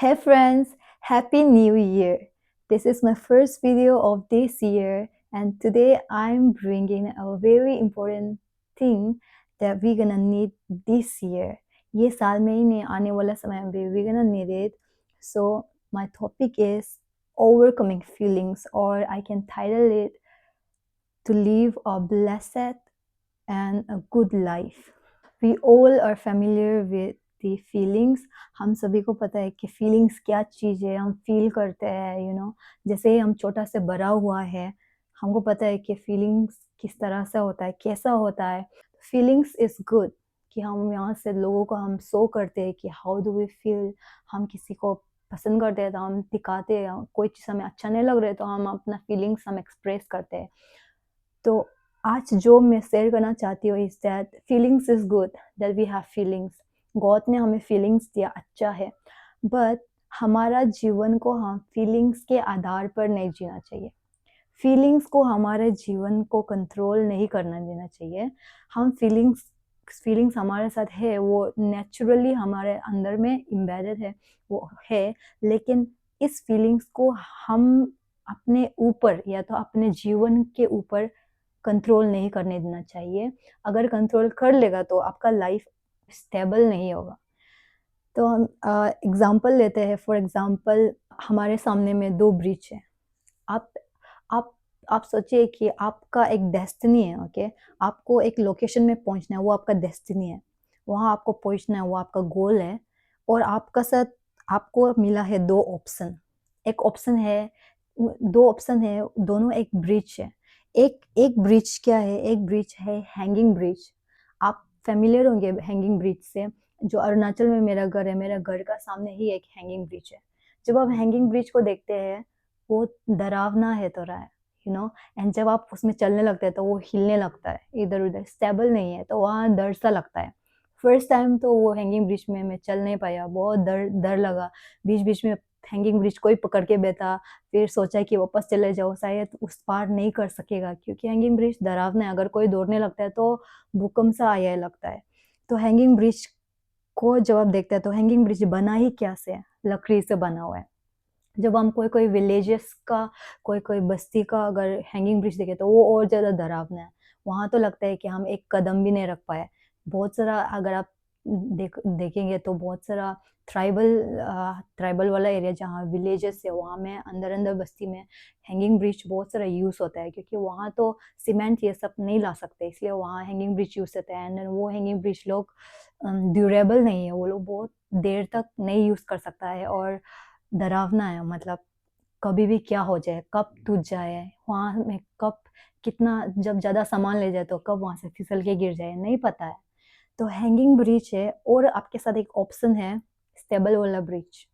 Hey friends, Happy New Year! This is my first video of this year, and today I'm bringing a very important thing that we're gonna need this year. ये साल में ही नहीं आने वाला समय में we're gonna need it. So my topic is overcoming feelings, or I can title it to live a blessed and a good life. We all are familiar with the feelings. हम सभी को पता है कि फीलिंग्स क्या चीज़ है, हम feel करते हैं जैसे ही हम छोटा से बड़ा हुआ है, हमको पता है कि फीलिंग्स किस तरह से होता है, कैसा होता है। फीलिंग्स इज़ गुड कि हम यहाँ से लोगों को हम शो करते हैं कि हाउ डू वी फील। हम किसी को पसंद करते हैं तो हम दिखाते हैं, कोई चीज़ हमें अच्छा नहीं लग रहा है तो हम अपना फीलिंग्स हम एक्सप्रेस करते हैं। तो आज जो मैं शेयर करना चाहती हूँ is that feelings is good, that we have feelings. God ने हमें फीलिंग्स दिया, अच्छा है, बट हमारा जीवन को हम फीलिंग्स के आधार पर नहीं जीना चाहिए। फीलिंग्स को हमारे जीवन को कंट्रोल नहीं करना देना चाहिए। हम फीलिंग्स हमारे साथ है, वो नेचुरली हमारे अंदर में एम्बेडेड है, वो है, लेकिन इस फीलिंग्स को हम अपने ऊपर या तो अपने जीवन के ऊपर कंट्रोल नहीं करने देना चाहिए। अगर कंट्रोल कर लेगा तो आपका लाइफ स्टेबल नहीं होगा। तो हम एग्ज़ाम्पल लेते हैं, फॉर एग्ज़ाम्पल हमारे सामने में 2 ब्रिज हैं। आप आप आप सोचिए कि आपका एक डेस्टिनी है, ओके? आपको एक लोकेशन में पहुँचना है, वो आपका डेस्टिनी है। वहाँ आपको पहुँचना है, वो आपका गोल है, और आपका साथ आपको मिला है 2 ऑप्शन। एक ऑप्शन है 2 ऑप्शन है, दोनों एक ब्रिज है। एक एक ब्रिज क्या है? एक ब्रिज है हैंगिंग ब्रिज। आप फ़ैमिलियर होंगे हैंगिंग ब्रिज से। जो अरुणाचल में मेरा घर है, मेरा घर का सामने ही एक हैंगिंग ब्रिज है। जब आप हैंगिंग ब्रिज को देखते हैं, वो डरावना है थोड़ा है, एंड जब आप उसमें चलने लगते हैं तो वो हिलने लगता है, इधर-उधर स्टेबल नहीं है, तो वहाँ डर सा लगता है। फर्स्ट टाइम तो वो हैंगिंग ब्रिज में मैं चल नहीं पाया, बहुत डर डर लगा। बीच-बीच में हैंगिंग ब्रिज कोई पकड़ के बैठा, फिर सोचा कि वापस चले जाओ, शायद उस पार नहीं कर सकेगा, क्योंकि हैंगिंग ब्रिज डरावना है, अगर कोई दौड़ने लगता है तो भूकंप सा आया लगता है। तो हैंगिंग ब्रिज को जब आप देखते हैं तो हैंगिंग ब्रिज बना ही क्या से है? लकड़ी से बना हुआ है। जब हम कोई-कोई विलेजेस का, कोई-कोई बस्ती का अगर हैंगिंग ब्रिज देखें तो वो और ज़्यादा डरावना है। वहाँ तो लगता है कि हम एक कदम भी नहीं रख पाए। बहुत सारा अगर आप देखेंगे तो बहुत सारा ट्राइबल वाला एरिया जहाँ विलेजेस है, वहाँ में अंदर-अंदर बस्ती में हैंगिंग ब्रिज बहुत सारा यूज़ होता है, क्योंकि वहाँ तो सीमेंट ये सब नहीं ला सकते, इसलिए वहाँ हैंगिंग ब्रिज यूज़ होता है। एंड वो हैंगिंग ब्रिज लोग ड्यूरेबल नहीं है, वो लोग बहुत देर तक नहीं यूज़ कर सकता है, और डरावना है, मतलब कभी भी क्या हो जाए, कब टूट जाए, वहाँ में कब कितना जब ज़्यादा सामान ले जाए तो कब वहाँ से फिसल के गिर जाए, नहीं पता है। तो हैंगिंग ब्रिज है, और आपके साथ एक ऑप्शन है स्टेबल वाला ब्रिज।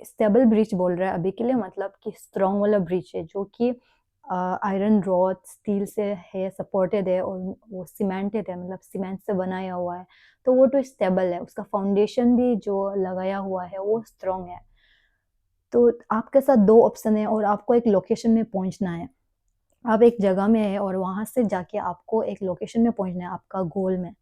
स्टेबल ब्रिज बोल रहा है अभी के लिए, मतलब कि स्ट्रॉन्ग वाला ब्रिज है जो कि आयरन रॉड, स्टील से है, सपोर्टेड है, और वो सीमेंटेड है, मतलब सीमेंट से बनाया हुआ है। तो वो तो स्टेबल है, उसका फाउंडेशन भी जो लगाया हुआ है वो स्ट्रॉन्ग है। तो आपके साथ 2 ऑप्शन है और आपको एक लोकेशन में पहुँचना है। आप एक जगह में हैं और वहाँ से जाके आपको एक लोकेशन में पहुँचना है, आपका गोल में।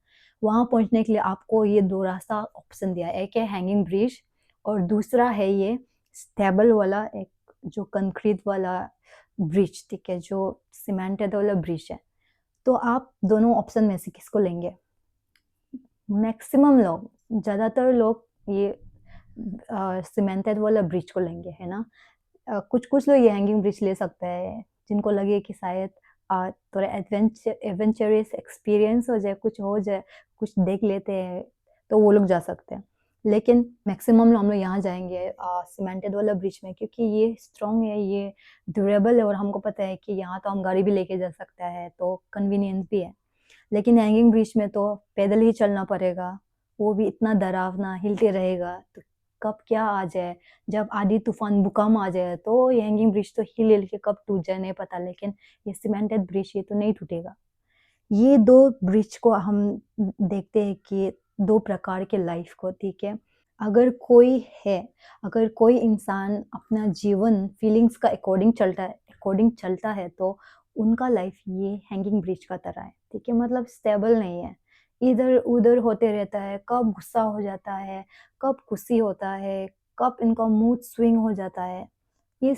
वहाँ पहुँचने के लिए आपको ये 2 रास्ता ऑप्शन दिया है। एक है हैंगिंग ब्रिज, और दूसरा है ये स्टेबल वाला, एक जो कंक्रीट वाला ब्रिज, ठीक है? जो सीमेंटेड वाला ब्रिज है। तो आप दोनों ऑप्शन में से किसको लेंगे? मैक्सिमम लोग, ज़्यादातर लोग ये सीमेंटेड वाला ब्रिज को लेंगे, है ना? कुछ-कुछ लोग ये हैंगिंग ब्रिज ले सकते हैं, जिनको लगे कि शायद थोड़ा एडवेंचरस एक्सपीरियंस हो जाए, कुछ हो जाए, कुछ देख लेते हैं, तो वो लोग जा सकते हैं। लेकिन मैक्सिमम हम लोग यहाँ जाएँगे सीमेंटेड वाला ब्रिज में, क्योंकि ये स्ट्रॉन्ग है, ये ड्यूरेबल है, और हमको पता है कि यहाँ तो हम गाड़ी भी लेके जा सकते हैं, तो कन्वीनियंस भी है। लेकिन हैंगिंग ब्रिज में तो पैदल ही चलना पड़ेगा, वो भी इतना डरावना, हिलते रहेगा, तो कब क्या आ जाए, जब आंधी तूफ़ान, भूकंप आ जाए, तो ये हैंगिंग ब्रिज तो हिल-हिल के कब टूट जाए नहीं पता, लेकिन ये सीमेंटेड ब्रिज ये तो नहीं टूटेगा। ये 2 ब्रिज को हम देखते हैं कि 2 प्रकार के लाइफ़ को, ठीक है? अगर कोई है, अगर कोई इंसान अपना जीवन फीलिंग्स का अकॉर्डिंग चलता है तो उनका लाइफ़ ये हैंगिंग ब्रिज का तरह है, ठीक है? मतलब स्टेबल नहीं है, इधर-उधर होते रहता है, कब गुस्सा हो जाता है, कब खुशी होता है, कब इनका मूड स्विंग हो जाता है। ये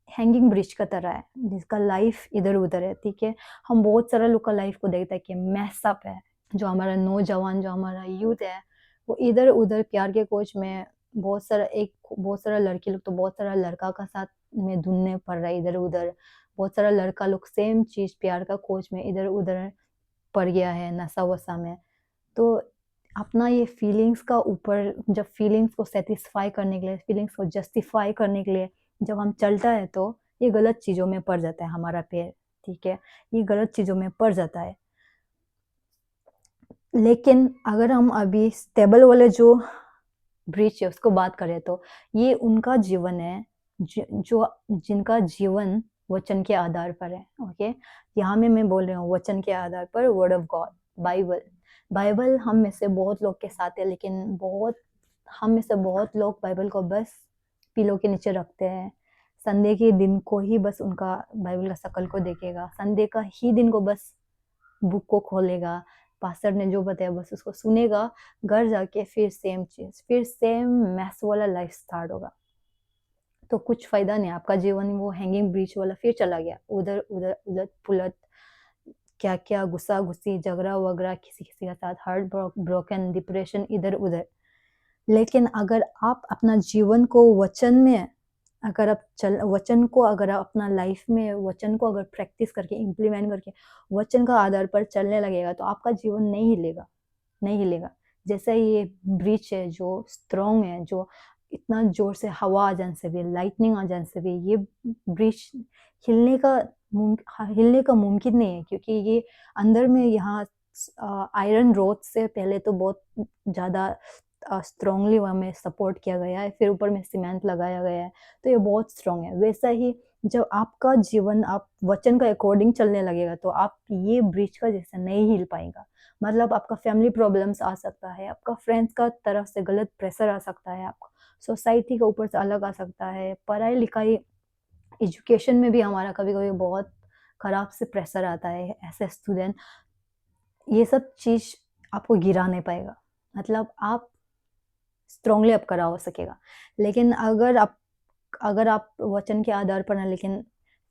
हैंगिंग ब्रिज का तरह है जिसका लाइफ इधर उधर है, ठीक है। हम बहुत सारा लोग का लाइफ को देखता है कि मैस अप है, जो हमारा नौजवान, जो हमारा यूथ है, वो इधर उधर प्यार के कोच में बहुत सारा लड़की लोग तो बहुत सारा लड़का का साथ में धुनने पड़ रहा है इधर उधर। बहुत सारा लड़का लोग सेम चीज प्यार का कोच में इधर उधर पड़ गया है नशा वशा में। तो अपना ये फीलिंग्स का ऊपर, जब फीलिंग्स को सेटिस्फाई करने के लिए, फीलिंग्स को जस्टिफाई करने के लिए जब हम चलता है तो ये गलत चीजों में पड़ जाता है हमारा पैर, ठीक है। ये गलत चीजों में पड़ जाता है। लेकिन अगर हम अभी स्टेबल वाले जो ब्रिज है उसको बात करें तो ये उनका जीवन है जो जिनका जीवन वचन के आधार पर है, ओके। यहाँ में मैं बोल रही हूँ वचन के आधार पर, word of God, Bible. Bible हम में से बहुत लोग के साथ है, लेकिन हम में से बहुत लोग बाइबल को बस पिलो के नीचे रखते हैं। संडे के दिन को ही बस उनका बाइबल का शकल को देखेगा, संडे का ही दिन को बस बुक को खोलेगा, पास्टर ने जो बताया बस उसको सुनेगा, घर जाके फिर सेम चीज, फिर सेम मैस वाला लाइफ स्टार्ट होगा। तो कुछ फायदा नहीं, आपका जीवन वो हैंगिंग ब्रिज वाला फिर चला गया, उधर उधर उलट पुलट, क्या क्या गुस्सा गुस्सी, झगड़ा वगड़ा, किसी किसी के साथ, हार्ट ब्रोकन, डिप्रेशन, इधर उधर। लेकिन अगर आप अपना जीवन को वचन में, अगर आप वचन को अगर आप अपना लाइफ में वचन को अगर प्रैक्टिस करके इम्प्लीमेंट करके वचन का आधार पर चलने लगेगा तो आपका जीवन नहीं हिलेगा, नहीं हिलेगा। जैसे ये ब्रिज है जो स्ट्रॉन्ग है, जो इतना जोर से हवा आ जाने से भी, लाइटनिंग आ जाने से भी ये ब्रिज हिलने का हिलने का मुमकिन नहीं है, क्योंकि ये अंदर में यहाँ आयरन रोड से पहले तो बहुत ज़्यादा स्ट्रांगली वहाँ में सपोर्ट किया गया है, फिर ऊपर में सीमेंट लगाया गया है, तो ये बहुत स्ट्रांग है। वैसा ही जब आपका जीवन आप वचन का अकॉर्डिंग चलने लगेगा तो आप ये ब्रिज का जैसे नहीं हिल पाएगा। मतलब आपका फैमिली प्रॉब्लम्स आ सकता है, आपका फ्रेंड्स का तरफ से गलत प्रेशर आ सकता है, आपका सोसाइटी के ऊपर से अलग आ सकता है, पढ़ाई लिखाई एजुकेशन में भी हमारा कभी कभी बहुत खराब से प्रेशर आता है ऐसे स्टूडेंट। ये सब चीज आपको गिरा नहीं पाएगा, मतलब आप स्ट्रांगली अप करा हो सकेगा। लेकिन अगर आप वचन के आधार पर ना, लेकिन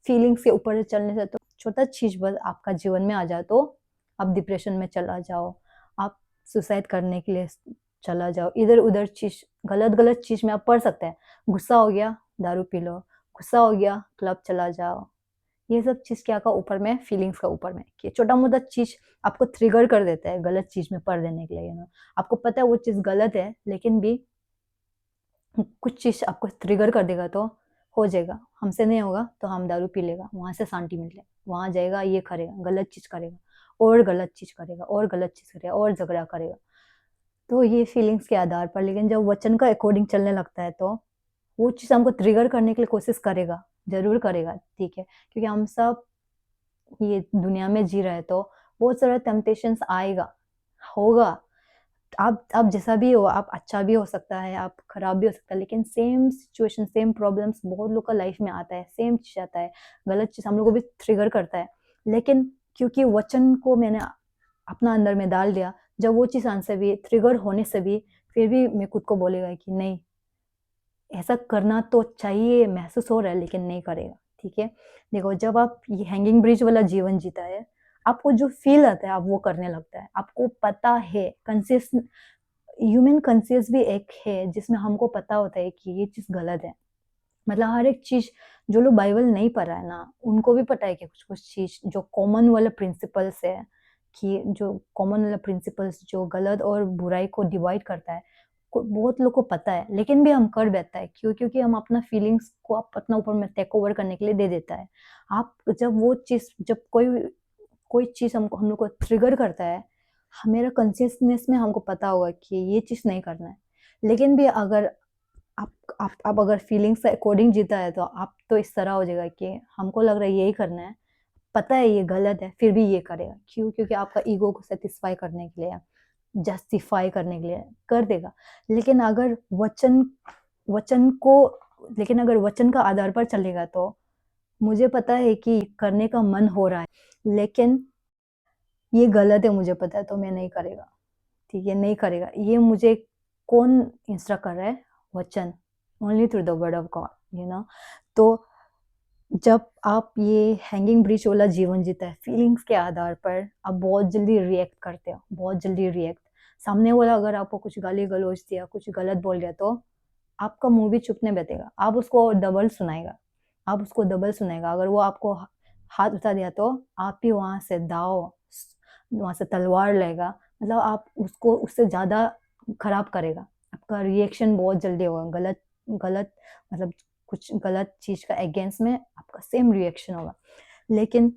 फीलिंग्स के ऊपर चलने से, तो छोटा चीज बस आपका जीवन में आ जाए तो आप डिप्रेशन में चला जाओ, आप सुसाइड करने के लिए चला जाओ, इधर उधर चीज, गलत गलत चीज में आप पढ़ सकते हैं। गुस्सा हो गया दारू पी लो, गुस्सा हो गया क्लब चला जाओ। ये सब चीज क्या का ऊपर में, फीलिंग्स का ऊपर में, कि छोटा मोटा चीज आपको ट्रिगर कर देता है गलत चीज में पढ़ देने के लिए, आपको पता है वो चीज गलत है, लेकिन भी कुछ चीज आपको ट्रिगर कर देगा तो हो जाएगा। हमसे नहीं होगा तो हम दारू पी लेगा, वहां से शांति मिले, वहां जाएगा, ये करेगा, गलत चीज करेगा, और गलत चीज करेगा, और गलत चीज करेगा, और झगड़ा करेगा। तो ये फीलिंग्स के आधार पर, लेकिन जब वचन का अकॉर्डिंग चलने लगता है तो वो चीज हमको ट्रिगर करने के लिए कोशिश करेगा, जरूर करेगा, ठीक है। क्योंकि हम सब ये दुनिया में जी रहे, तो बहुत सारा टेम्पटेशंस आएगा, होगा। आप जैसा भी हो, आप अच्छा भी हो सकता है, आप खराब भी हो सकता है, लेकिन सेम सिचुएशन, सेम प्रॉब्लम्स बहुत लोग का लाइफ में आता है, सेम चीज आता है, गलत चीज हम लोग को भी ट्रिगर करता है। लेकिन क्योंकि वचन को मैंने अपना अंदर में डाल दिया, जब वो चीज आने से भी, ट्रिगर होने से भी, फिर भी मैं खुद को बोलेगा कि नहीं, ऐसा करना तो चाहिए, महसूस हो रहा है, लेकिन नहीं करेगा, ठीक है। देखो, जब आप ये हैंगिंग ब्रिज वाला जीवन जीता है, आपको जो फील आता है आप वो करने लगता है, आपको पता है, कंसियस, ह्यूमन कंसियस भी एक है जिसमें हमको पता होता है कि ये चीज गलत है। मतलब हर एक चीज, जो लोग बाइबल नहीं पढ़ा है ना, उनको भी पता है कि कुछ कुछ चीज जो कॉमन वाला प्रिंसिपल्स है, कि जो कॉमन वाला प्रिंसिपल्स जो गलत और बुराई को डिवाइड करता है, बहुत लोग को पता है, लेकिन भी हम कर बैठता है। क्यों? क्योंकि हम अपना फीलिंग्स को अपना ऊपर में टेक ओवर करने के लिए दे देता है। आप जब वो चीज, जब कोई कोई चीज हमको, हम लोग को ट्रिगर करता है, मेरा कॉन्शियसनेस में हमको पता होगा कि ये चीज नहीं करना है, लेकिन भी अगर आप अगर फीलिंग्स से अकॉर्डिंग जीता है तो आप तो इस तरह हो जाएगा कि हमको लग रहा है यही करना है, पता है ये गलत है, फिर भी ये करेगा। क्यों? क्योंकि आपका ईगो को सेटिस्फाई करने के लिए, जस्टिफाई करने के लिए कर देगा। लेकिन अगर वचन को लेकिन अगर वचन का आधार पर चलेगा तो मुझे पता है कि करने का मन हो रहा है, लेकिन ये गलत है, मुझे पता है, तो मैं नहीं करेगा, ठीक है, नहीं करेगा। ये मुझे कौन इंस्ट्रक्ट कर रहा है? वचन। only through the word of God, you know. तो जब आप ये हैंगिंग ब्रिज वाला जीवन जीते हैं फीलिंग्स के आधार पर, आप बहुत जल्दी रिएक्ट करते हो, बहुत जल्दी रिएक्ट। सामने वाला अगर आपको कुछ गाली गलौज दिया, कुछ गलत बोल दिया, तो आपका मुंह भी चुप नहीं बैठेगा, आप उसको डबल सुनाएगा, आप उसको डबल सुनाएगा। अगर वो आपको हाथ उठा दिया तो आप भी वहां से दाव, वहां से तलवार लेगा, मतलब आप उसको उससे ज्यादा खराब करेगा। आपका रिएक्शन बहुत जल्दी होगा, गलत गलत मतलब कुछ गलत चीज का अगेंस्ट में आपका सेम रिएक्शन होगा। लेकिन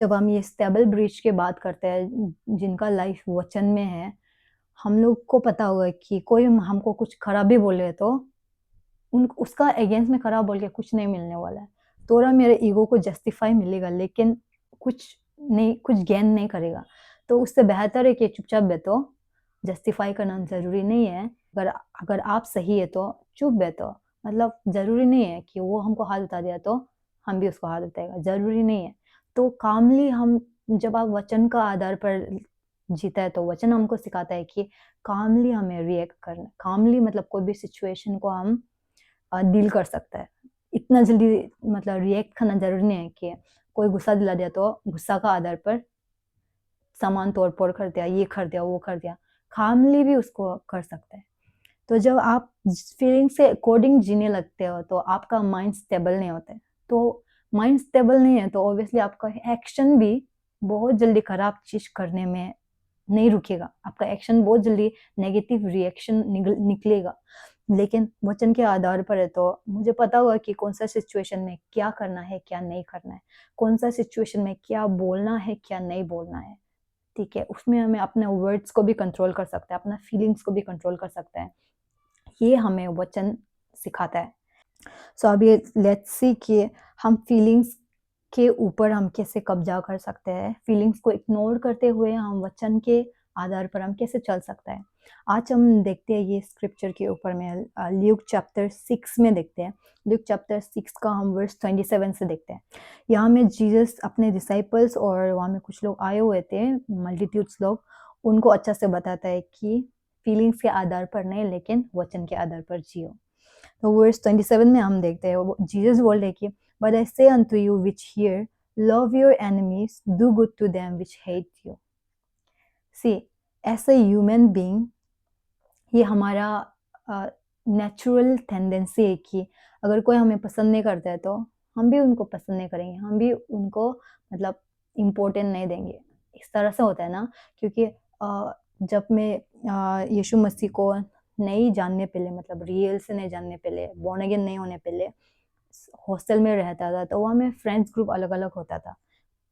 जब हम ये स्टेबल ब्रिज की बात करते हैं, जिनका लाइफ वचन में है, हम लोग को पता होगा कि कोई हमको कुछ खराब भी बोले तो उन उसका अगेंस्ट में खराब बोल के कुछ नहीं मिलने वाला है। थोड़ा मेरे ईगो को जस्टिफाई मिलेगा, लेकिन कुछ नहीं, कुछ गेन नहीं करेगा। तो उससे बेहतर है कि चुपचाप बैठो, जस्टिफाई करना ज़रूरी नहीं है। अगर अगर आप सही है तो चुप बैठो, मतलब ज़रूरी नहीं है कि वो हमको हाथ उठा दिया तो हम भी उसको हाथ उठाएगा, ज़रूरी नहीं है। तो कामली हम, जब आप वचन का आधार पर जीता है, तो वचन हमको सिखाता है कि कामली हमें रिएक्ट करना। कामली मतलब कोई भी सिचुएशन को हम डील कर सकता है। इतना जल्दी मतलब रिएक्ट करना ज़रूरी नहीं है कि कोई गुस्सा दिला दिया तो गुस्सा का आधार पर सामान तोड़-फोड़ कर दिया, ये कर दिया, वो कर दिया। कामली भी उसको कर सकता है। तो जब आप फीलिंग से अकॉर्डिंग जीने लगते हो, तो आपका माइंड स्टेबल नहीं होता है। तो माइंड स्टेबल नहीं है, तो ऑब्वियसली आपका एक्शन भी बहुत जल्दी खराब चीज़ करने में नहीं रुकेगा। आपका एक्शन बहुत जल्दी नेगेटिव रिएक्शन निकलेगा। लेकिन वचन के आधार पर है, तो मुझे पता होगा कि कौन-सा सिचुएशन में क्या करना है, क्या नहीं करना है। कौन-सा सिचुएशन में क्या बोलना है, क्या नहीं बोलना है। ठीक है? उसमें हमें अपने वर्ड्स को भी कंट्रोल कर सकते हैं, अपना फीलिंग्स को भी कंट्रोल कर सकते हैं। ये हमें वचन सिखाता है। सो अभी लेट्स सी कि हम फीलिंग्स के ऊपर हम कैसे कब्जा कर सकते हैं। फीलिंग्स को इग्नोर करते हुए हम वचन के आधार पर हम कैसे चल सकते हैं। आज हम देखते हैं ये स्क्रिप्चर के ऊपर में ल्यूक चैप्टर 6 में देखते हैं। ल्यूक चैप्टर 6 का हम वर्स 27 से देखते हैं। यहाँ में जीसस अपने डिसाइपल्स और वहाँ में कुछ लोग आए हुए थे, मल्टीट्यूड्स लोग, उनको अच्छा से बताता है कि फीलिंग्स के आधार पर नहीं, लेकिन वचन के आधार पर जियो। तो वर्स 27 में हम देखते हैं जीसस बोल रहे कि but I say unto you which hear, love your enemies, do good to them which hate you. See, as a human being, ये हमारा नेचुरल टेंडेंसी है कि अगर कोई हमें पसंद नहीं करता है, तो हम भी उनको पसंद नहीं करेंगे, हम भी उनको मतलब इम्पोर्टेंट नहीं देंगे। इस तरह से होता है ना, क्योंकि जब मैं यीशु मसीह को नहीं जानने पहले, मतलब रियल से नहीं जानने पहले, बॉर्न अगेन नहीं होने पहले हॉस्टल में रहता था, तो वहाँ में फ्रेंड्स ग्रुप अलग-अलग होता था।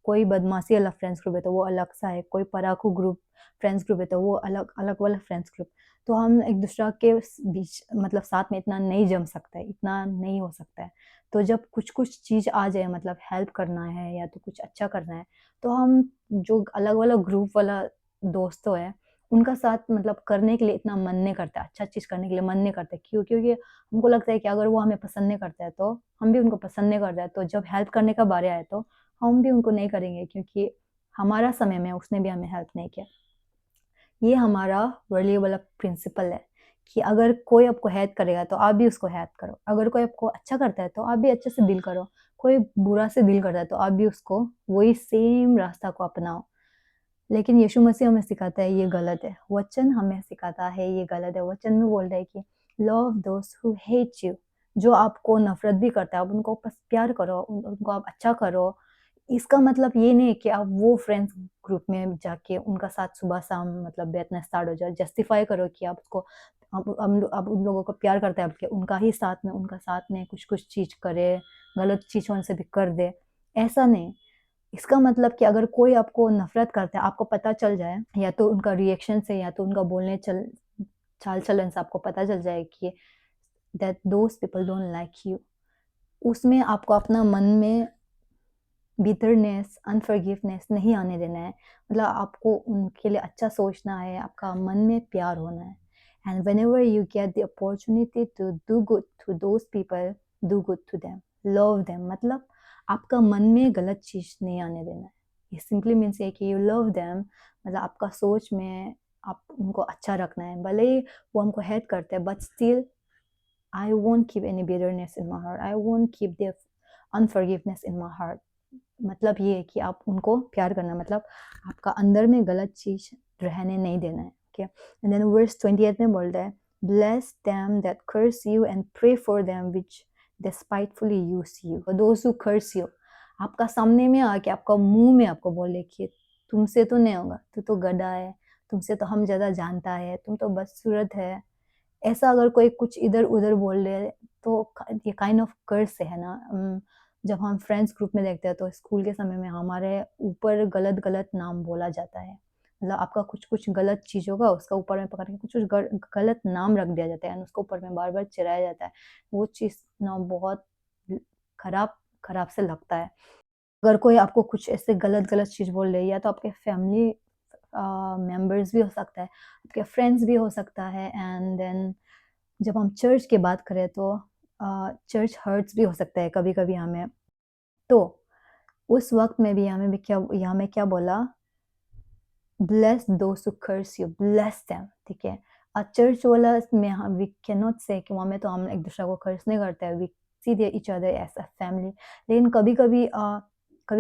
कोई बदमाशी वाला फ्रेंड्स ग्रुप है तो वो अलग सा है, कोई पढ़ाकू ग्रुप फ्रेंड्स ग्रुप है तो वो अलग अलग वाला फ्रेंड्स ग्रुप। तो हम एक दूसरा के बीच मतलब साथ में इतना नहीं जम सकता है, इतना नहीं हो सकता है। तो जब कुछ कुछ चीज़ आ जाए, मतलब हेल्प करना है या तो कुछ अच्छा करना है, तो हम जो अलग वाला ग्रुप वाला दोस्तों है, उनका साथ मतलब करने के लिए इतना मन नहीं करता, अच्छा चीज़ करने के लिए मन नहीं करता। क्यों? क्योंकि हमको लगता है कि अगर वो हमें पसंद नहीं करता है, तो हम भी उनको पसंद नहीं करते हैं। तो जब हेल्प करने का बारी आए, तो हम भी उनको नहीं करेंगे, क्योंकि हमारा समय में उसने भी हमें हेल्प नहीं किया। ये हमारा वर्ली वाला प्रिंसिपल है कि अगर कोई आपको हेल्प करेगा तो आप भी उसको हेल्प करो। अगर कोई आपको अच्छा करता है तो आप भी अच्छे से डील करो। कोई बुरा से डील करता है तो आप भी उसको वही सेम रास्ता को अपनाओ। लेकिन यीशु मसीह हमें सिखाता है ये गलत है। वचन हमें सिखाता है ये गलत है। वचन में बोल रहा है कि लव दोस्त हु हेट यू। जो आपको नफरत भी करता है, आप उनको बस प्यार करो, उनको आप अच्छा करो। इसका मतलब ये नहीं है कि आप वो फ्रेंड्स ग्रुप में जाके उनका साथ सुबह-शाम मतलब बैठना स्टार्ट हो जाए। जस्टिफाई करो कि आप उसको आप उन लोगों को प्यार करते हैं, आपके उनका ही साथ में उनका साथ में कुछ-कुछ चीज़ करे, गलत चीज़ उनसे भी कर दे, ऐसा नहीं। इसका मतलब कि अगर कोई आपको नफ़रत करता है, आपको पता चल जाए, या तो उनका रिएक्शन से या तो उनका बोलने चाल-चलन से आपको पता चल जाए कि that those people don't like you. उसमें आपको अपना मन में बिटरनेस, अनफॉरगिवनेस नहीं आने देना है। मतलब आपको उनके लिए अच्छा सोचना है, आपका मन में प्यार होना है। And whenever you get the opportunity to do good to those people, do good to them, love them. मतलब आपका मन में गलत चीज़ नहीं आने देना है। ये सिंपली मीन्स है कि यू लव देम, मतलब आपका सोच में आप उनको अच्छा रखना है। भले ही वो हमको हेट करते हैं, but still I won't keep any bitterness in my heart. I won't keep their unforgiveness in my heart. मतलब ये है कि आप उनको प्यार करना, मतलब आपका अंदर में गलत चीज रहने नहीं देना है. Okay, and then verse 28 में बोलता है, bless them that curse you and pray for them which despitefully use you. For those who curse you, आपका सामने में आके आपका मुंह में आपको बोले कि तुमसे तो नहीं होगा, तू तो गधा है, तुमसे तो हम ज्यादा जानता है, तुम तो बदसूरत है, ऐसा अगर कोई कुछ इधर उधर बोल रहे तो ये काइंड ऑफ कर्स है ना. जब हम फ्रेंड्स ग्रुप में देखते हैं तो स्कूल के समय में हमारे ऊपर गलत गलत नाम बोला जाता है. मतलब आपका कुछ कुछ गलत चीज होगा, उसका ऊपर में पकड़ के कुछ कुछ गलत नाम रख दिया जाता है, उसको ऊपर में बार बार चिढ़ाया जाता है. वो चीज ना बहुत खराब खराब से लगता है. अगर कोई आपको कुछ ऐसे गलत गलत चीज बोल रही है, या तो आपके फैमिली मेंबर्स भी हो सकता है, आपके फ्रेंड्स भी हो सकता है. एंड देन जब हम चर्च की बात करें तो चर्च हर्ट्स भी हो सकता है कभी कभी हमें. तो उस वक्त में भी हमें भी क्या, यहाँ में क्या बोला, bless those who curse you, bless them. ठीक है, चर्च वाला में हम वी कैन नॉट से कि वहाँ में तो हम एक दूसरे को कर्स नहीं करते हैं, we see they each other as a family. लेकिन कभी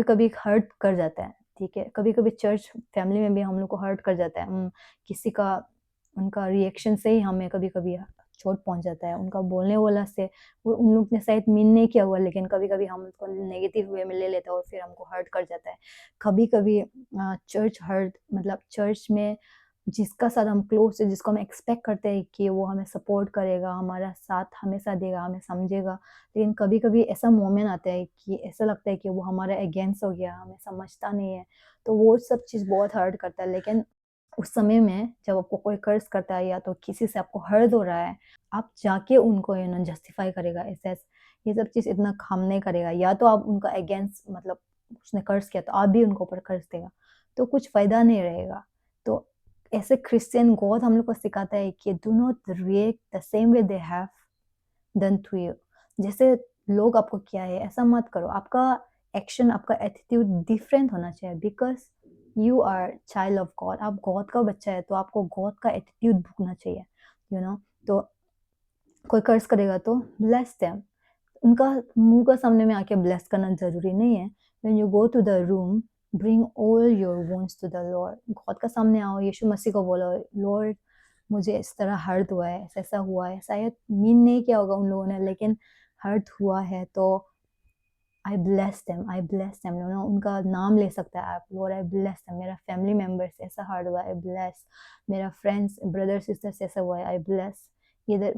कभी हर्ट कर जाता है. ठीक है, कभी कभी चर्च फैमिली में भी हम लोग को हर्ट कर जाता है. किसी का उनका रिएक्शन से ही हमें कभी कभी चोट पहुंच जाता है, उनका बोलने वाला से. वो उन लोग ने शायद मीन नहीं किया हुआ, लेकिन कभी कभी हम उसको नेगेटिव वे में ले लेते हैं और फिर हमको हर्ट कर जाता है. कभी कभी चर्च हर्ट, मतलब चर्च में जिसका साथ हम क्लोज है, जिसको हम एक्सपेक्ट करते हैं कि वो हमें सपोर्ट करेगा, हमारा साथ हमेशा देगा, हमें समझेगा, लेकिन कभी कभी ऐसा मोमेंट आता है कि ऐसा लगता है कि वो हमारे अगेंस्ट हो गया, हमें समझता नहीं है. तो वो सब चीज़ बहुत हर्ट करता है. लेकिन उस समय में जब आपको कोई कर्ज करता है या तो किसी से आपको हर्ट हो रहा है, आप जाके उनको जस्टिफाई करेगा, ऐसे ये सब चीज़ इतना काम नहीं करेगा. या तो आप उनका अगेंस्ट, मतलब उसने कर्ज किया तो आप भी उनको ऊपर कर्ज देगा, तो कुछ फायदा नहीं रहेगा. तो ऐसे क्रिश्चियन गॉड हम लोग को सिखाता है कि do not react the same way they have done to you. जैसे लोग आपको किया है ऐसा मत करो. आपका एक्शन, आपका एटीट्यूड डिफरेंट होना चाहिए, because you are child of God. आप गॉड का बच्चा है तो आपको गॉड का एटीट्यूड भूखना चाहिए, यू नो. तो कोई कर्ज करेगा तो ब्लेस देम. उनका मुंह का सामने में आके ब्लेस करना जरूरी नहीं है. When you go to the room, bring all your wounds to the Lord. God का सामने आओ, यीशु मसीह को बोलो, लॉर्ड मुझे इस तरह हर्ट हुआ है, ऐसा ऐसा हुआ है. शायद मीन नहीं किया होगा उन लोगों ने, लेकिन हर्ट हुआ है तो आई ब्लेस देम, आई ब्लेस देम. उनका नाम ले सकता है आप, लॉर्ड आई ब्लेस देम. मेरा फैमिली मेंबर से ऐसा हर्ट हुआ है, आई ब्लेस. मेरा फ्रेंड्स ब्रदर सिस्टर से ऐसा हुआ है, आई ब्लेस. इधर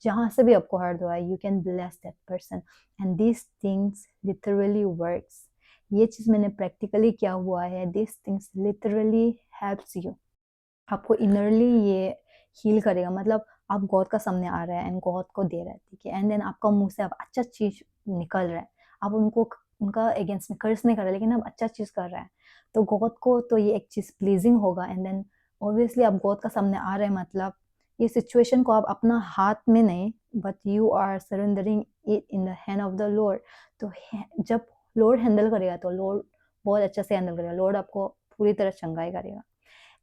जहाँ से भी आपको हर्ट हुआ है, you can bless that person. And this things literally works. ये चीज़ मैंने प्रैक्टिकली किया हुआ है. This things literally helps you. आपको इनरली ये हील करेगा. मतलब आप गॉड का सामने आ रहे हैं एंड गॉड को दे रहे हैं, ठीक है, एंड देन आपका मुंह से अब अच्छा चीज निकल रहा है. आप उनको उनका अगेंस्ट में कर्ज नहीं कर रहे, लेकिन आप अच्छा चीज कर रहे हैं, तो गॉड को तो ये एक चीज प्लीजिंग होगा. एंड देन ऑब्वियसली आप गॉड का सामने आ रहे हैं, मतलब ये सिचुएशन को आप अपना हाथ में नहीं, but you are surrendering it in the hand of the Lord. तो जब लॉर्ड हैंडल करेगा तो लॉर्ड बहुत अच्छे से हैंडल करेगा. लॉर्ड आपको पूरी तरह चंगाई करेगा.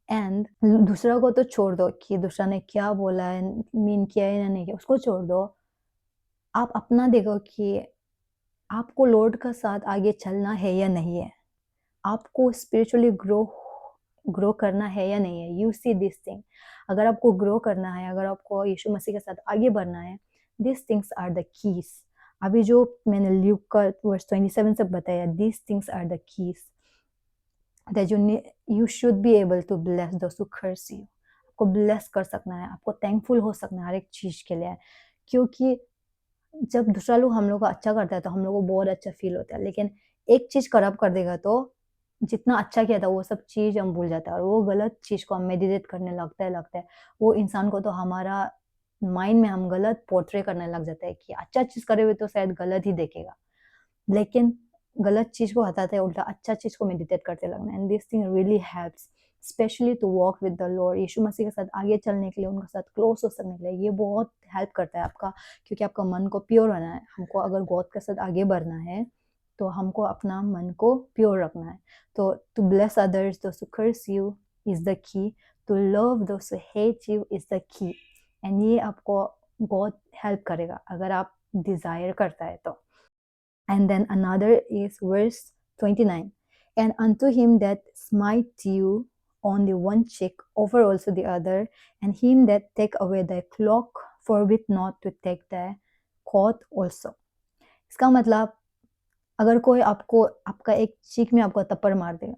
एंड दूसरा को तो छोड़ दो कि दूसरा ने क्या बोला है, मीन किया है या नहीं किया, उसको छोड़ दो. आप अपना देखो कि आपको लॉर्ड का साथ आगे चलना है या नहीं है, आपको स्पिरिचुअली ग्रो करना है या नहीं है. You see this thing. अगर आपको ग्रो करना है, अगर आपको यीशु मसीह के साथ आगे बढ़ना है, this things are the keys. अभी जो मैंने ल्यूक का वर्स 27 से बताया, this things are the keys that you should be able to bless those who curse you. आपको bless कर सकना है, आपको thankful हो सकना है हर एक चीज के लिए, क्योंकि जब दूसरा लोग हम लोग को अच्छा करता है तो हम लोग को बहुत अच्छा फील होता है. लेकिन एक चीज खराब कर देगा तो जितना अच्छा किया था वो सब चीज हम भूल जाते हैं, और वो गलत चीज को हम मेडिटेट करने लगता है वो इंसान को, तो हमारा माइंड में हम गलत पोर्ट्रे करने लग जाता है कि अच्छा चीज करे हुए तो शायद गलत ही देखेगा. लेकिन गलत चीज को हटाते हैं, उल्टा अच्छा चीज को मेडिटेट करते लगना. And this thing really helps, specially to walk with the lord. Yeshu Masih के साथ आगे चलने के लिए, उनके साथ क्लोज हो सकने के लिए ये बहुत हेल्प करता है आपका, क्योंकि आपका मन को प्योर होना है. हमको अगर गॉड के साथ आगे बढ़ना है तो हमको अपना मन को प्योर रखना है. तो to bless others, those who curse you is the key. To love those who hate you is the key. And ये आपको गॉड हेल्प करेगा अगर आप डिजायर करता है तो. And then another is verse 29. And unto him that smite you on the one cheek, offer also the other, and him that take away thy cloak, forbid not to take thy coat also. इसका मतलब अगर कोई आपको आपका एक चीक में आपको थप्पड़ मार देगा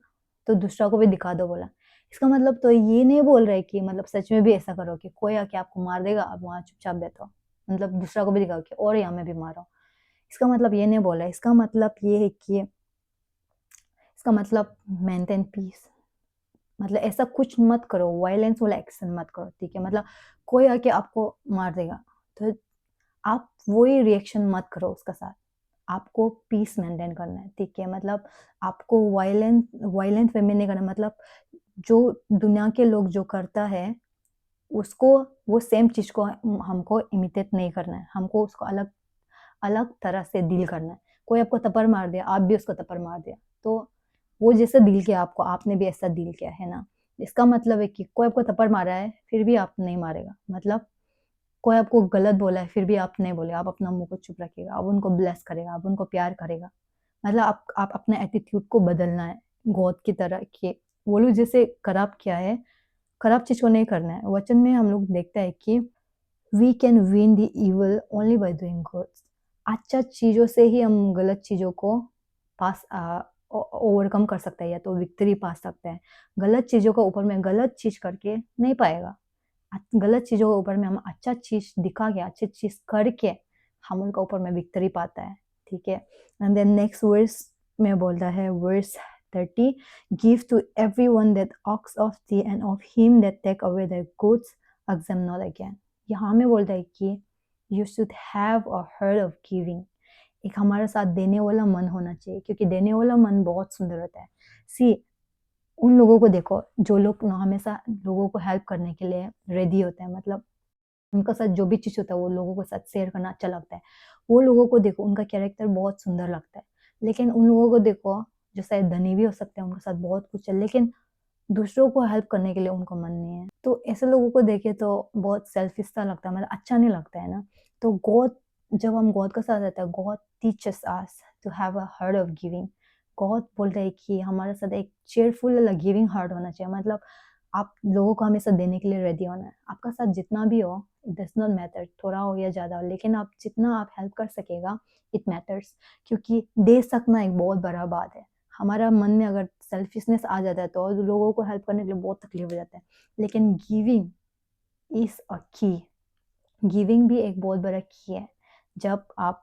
तो दूसरा को भी दिखा दो बोला. इसका मतलब तो ये नहीं बोल रहे कि मतलब सच में भी ऐसा करो कि कोई आके आपको मार देगा आप वहां चुपचाप बैठो, मतलब दूसरा को भी दिखाओ कि और यहाँ में भी मारो. इसका मतलब ये नहीं बोला. इसका मतलब ये है कि इसका मतलब मेंटेन पीस, मतलब ऐसा कुछ मत करो, वायलेंस वाला एक्शन मत करो. ठीक है, मतलब कोई आके आपको मार देगा तो आप वही रिएक्शन मत करो उसका साथ. आपको पीस मेंटेन करना है. ठीक है, मतलब आपको वायलेंट वे में नहीं करना. मतलब जो दुनिया के लोग जो करता है उसको वो सेम चीज को हमको इमिटेट नहीं करना है. हमको उसको अलग अलग तरह से डील करना है. कोई आपको थप्पड़ मार दिया, आप भी उसको थप्पड़ मार दिया, तो वो जैसा डील किया आपको, आपने भी ऐसा डील किया है ना. इसका मतलब है कि कोई आपको थप्पड़ मारा है फिर भी आप नहीं मारेगा. मतलब कोई आपको गलत बोला है फिर भी आप नहीं बोले, आप अपना मुंह को चुप रखिएगा, आप उनको ब्लेस करेगा, आप उनको प्यार करेगा. मतलब आप अपने एटीट्यूड को बदलना है गॉड की तरह कि वो लोग जैसे खराब किया है, खराब चीज को नहीं करना है. वचन में हम लोग देखते हैं कि we can win the evil only by doing good. अच्छा चीजों से ही हम गलत चीजों को पास ओवरकम कर सकते हैं या तो विक्ट्री पा सकते हैं. गलत चीजों के ऊपर में गलत चीज करके नहीं पाएगा. गलत चीजों के ऊपर में हम अच्छा चीज दिखा के अच्छी चीज करके हम उनका ऊपर में विक्ट्री पाता है. ठीक है, एंड देन नेक्स्ट वर्स में बोलता है verse 30, give to everyone that asks of thee and of him that take away their goods ask them not again. यहाँ में बोलता है कि you should have a heart of giving. एक हमारे साथ देने वाला मन होना चाहिए, क्योंकि देने वाला मन बहुत सुंदर होता है. सी उन लोगों को देखो जो लोग ना हमेशा लोगों को हेल्प करने के लिए रेडी होते हैं. मतलब उनका साथ जो भी चीज होता है वो लोगों के साथ शेयर करना अच्छा लगता है. वो लोगों को देखो उनका कैरेक्टर बहुत सुंदर लगता है. लेकिन उन लोगों को देखो जो शायद धनी भी हो सकते हैं, उनके साथ बहुत कुछ है, लेकिन दूसरों को हेल्प करने के लिए उनको मन नहीं है. तो ऐसे लोगों को देखे तो बहुत सेल्फिश सा लगता है, मतलब अच्छा नहीं लगता है ना. तो गॉड, जब हम गॉड के साथ रहते हैं, God teaches us to have a heart of giving. God बोलते हैं कि हमारे साथ एक चेयरफुल गिविंग हार्ट होना चाहिए. मतलब आप लोगों को हमेशा देने के लिए रेडी होना है. आपका साथ जितना भी हो इट डज नॉट मैटर, थोड़ा हो या ज्यादा हो, लेकिन आप जितना आप हेल्प कर सकेगा इट मैटर्स. क्योंकि दे सकना एक बहुत बड़ा बात है. हमारा मन में अगर सेल्फिशनेस आ जाता है तो लोगों को हेल्प करने के लिए बहुत तकलीफ हो जाता है. लेकिन गिविंग इज अ की. गिविंग भी एक बहुत बड़ा की है जब आप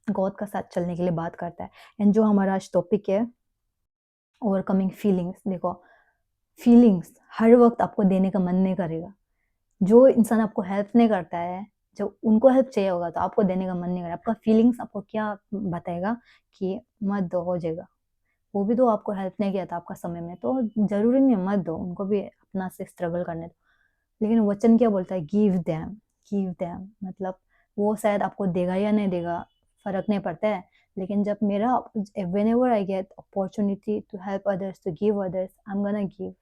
गॉड का साथ चलने के लिए बात करता है. एंड जो हमारा आज टॉपिक है ओवरकमिंग फीलिंग्स. देखो फीलिंग्स हर वक्त आपको देने का मन नहीं करेगा. जो इंसान आपको हेल्प नहीं करता है, जब उनको हेल्प चाहिए होगा तो आपको देने का मन नहीं करेगा. आपका फीलिंग्स आपको क्या बताएगा कि मत दो, हो जाएगा. वो भी तो आपको हेल्प नहीं किया था आपका समय में, तो जरूरी नहीं है, मत दो, उनको भी अपना से स्ट्रगल करने दो. लेकिन वचन क्या बोलता है, गिव देम. गिव देम मतलब वो शायद आपको देगा या नहीं देगा फर्क नहीं पड़ता है. लेकिन जब मेरा whenever I get opportunity to help others, to give others, I'm gonna give.